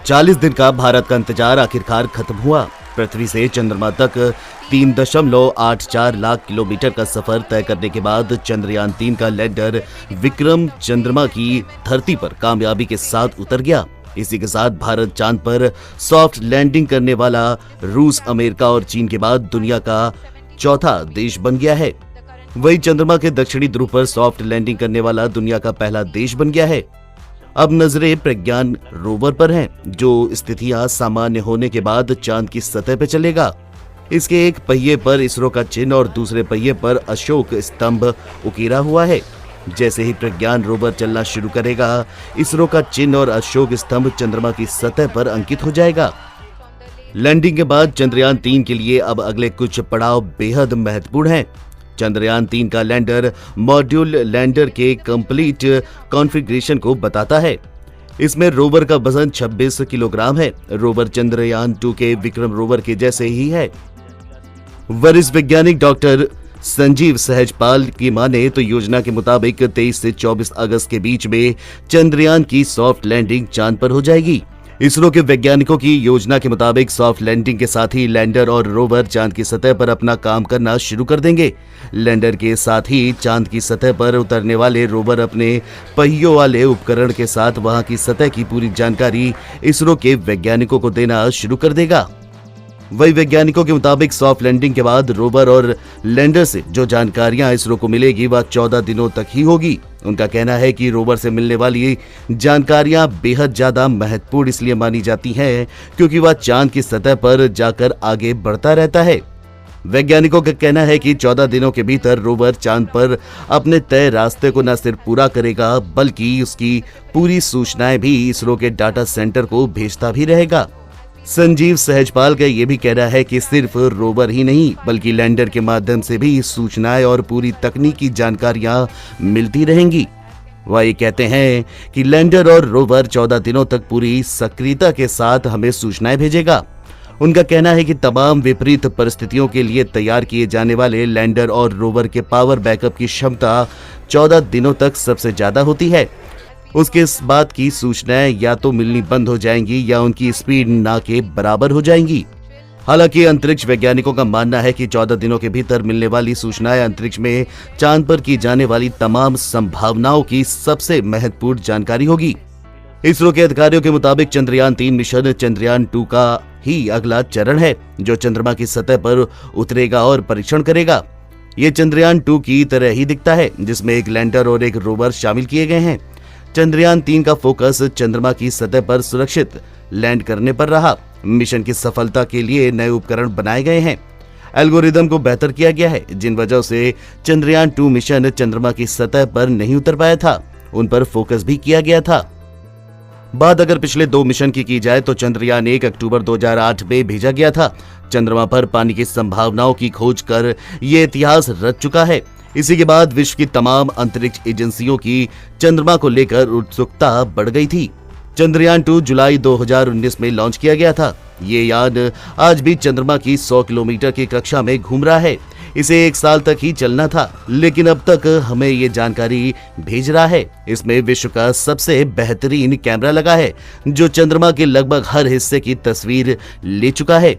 40 दिन का भारत का इंतजार आखिरकार खत्म हुआ। पृथ्वी से चंद्रमा तक 3.84 लाख किलोमीटर का सफर तय करने के बाद चंद्रयान 3 का लैंडर विक्रम चंद्रमा की धरती पर कामयाबी के साथ उतर गया। इसी के साथ भारत चांद पर सॉफ्ट लैंडिंग करने वाला रूस, अमेरिका और चीन के बाद दुनिया का चौथा देश बन गया है। वही चंद्रमा के दक्षिणी ध्रुव पर सॉफ्ट लैंडिंग करने वाला दुनिया का पहला देश बन गया है। अब नजरें प्रज्ञान रोवर पर हैं, जो स्थितियां सामान्य होने के बाद चांद की सतह पर चलेगा। इसके एक पहिए पर इसरो का चिन्ह और दूसरे पहिए पर अशोक स्तंभ उकेरा हुआ है। जैसे ही प्रज्ञान रोवर चलना शुरू करेगा, इसरो का चिन्ह और अशोक स्तंभ चंद्रमा की सतह पर अंकित हो जाएगा। लैंडिंग के बाद चंद्रयान 3 के लिए अब अगले कुछ पड़ाव बेहद महत्वपूर्ण हैं। चंद्रयान 3 का लैंडर मॉड्यूल लैंडर के कंप्लीट कॉन्फ़िगरेशन को बताता है। इसमें रोवर का वजन 26 किलोग्राम है। रोवर चंद्रयान 2 के विक्रम रोवर के जैसे ही है। वरिष्ठ वैज्ञानिक डॉक्टर संजीव सहजपाल की माने तो योजना के मुताबिक 23 से 24 अगस्त के बीच में चंद्रयान की सॉफ्ट लैंडिंग चांद पर हो जाएगी। इसरो के वैज्ञानिकों की योजना के मुताबिक सॉफ्ट लैंडिंग के साथ ही लैंडर और रोवर चांद की सतह पर अपना काम करना शुरू कर देंगे। लैंडर के साथ ही चांद की सतह पर उतरने वाले रोवर अपने पहियों वाले उपकरण के साथ वहां की सतह की पूरी जानकारी इसरो के वैज्ञानिकों को देना शुरू कर देगा। वही वैज्ञानिकों के मुताबिक सॉफ्ट लैंडिंग के बाद रोवर और लैंडर से जो जानकारियां इसरो को मिलेगी वह 14 दिनों तक ही होगी। उनका कहना है कि रोवर से मिलने वाली जानकारियां बेहद ज्यादा महत्वपूर्ण इसलिए मानी जाती हैं क्योंकि वह चांद की सतह पर जाकर आगे बढ़ता रहता है। वैज्ञानिकों का कहना है कि 14 दिनों के भीतर रोवर चांद पर अपने तय रास्ते को न सिर्फ पूरा करेगा बल्कि उसकी पूरी सूचनाएं भी इसरो के डाटा सेंटर को भेजता भी रहेगा। संजीव सहजपाल का यह भी कहना है कि सिर्फ रोवर ही नहीं बल्कि लैंडर के माध्यम से भी सूचनाएं और पूरी तकनीकी जानकारियां मिलती रहेंगी। वह ये कहते हैं कि लैंडर और रोवर 14 दिनों तक पूरी सक्रियता के साथ हमें सूचनाएं भेजेगा। उनका कहना है कि तमाम विपरीत परिस्थितियों के लिए तैयार किए जाने वाले लैंडर और रोवर के पावर बैकअप की क्षमता 14 दिनों तक सबसे ज्यादा होती है। उसके इस बात की सूचनाएं या तो मिलनी बंद हो जाएंगी या उनकी स्पीड ना के बराबर हो जाएंगी। हालांकि अंतरिक्ष वैज्ञानिकों का मानना है कि 14 दिनों के भीतर मिलने वाली सूचनाएं अंतरिक्ष में चांद पर की जाने वाली तमाम संभावनाओं की सबसे महत्वपूर्ण जानकारी होगी। इसरो के अधिकारियों के मुताबिक चंद्रयान 3 मिशन चंद्रयान 2 का ही अगला चरण है, जो चंद्रमा की सतह पर उतरेगा और परीक्षण करेगा। ये चंद्रयान 2 की तरह ही दिखता है, जिसमें एक लैंडर और एक रोवर शामिल किए गए हैं। चंद्रयान 3 का फोकस चंद्रमा की सतह पर सुरक्षित लैंड करने पर रहा। मिशन की सफलता के लिए नए उपकरण बनाए गए हैं। एल्गोरिदम को बेहतर किया गया है, जिन वजहों से चंद्रयान 2 मिशन चंद्रमा की सतह पर नहीं उतर पाया था, उन पर फोकस भी किया गया था। बात अगर पिछले 2 मिशन की जाए तो चंद्रयान 1 अक्टूबर 2008 में भेजा गया था। चंद्रमा पर पानी की संभावनाओं की खोज कर ये इतिहास रच चुका है। इसी के बाद विश्व की तमाम अंतरिक्ष एजेंसियों की चंद्रमा को लेकर उत्सुकता बढ़ गई थी। चंद्रयान 2 जुलाई 2019 में लॉन्च किया गया था। ये यान आज भी चंद्रमा की 100 किलोमीटर की कक्षा में घूम रहा है। इसे 1 साल तक ही चलना था, लेकिन अब तक हमें ये जानकारी भेज रहा है। इसमें विश्व का सबसे बेहतरीन कैमरा लगा है, जो चंद्रमा के लगभग हर हिस्से की तस्वीर ले चुका है।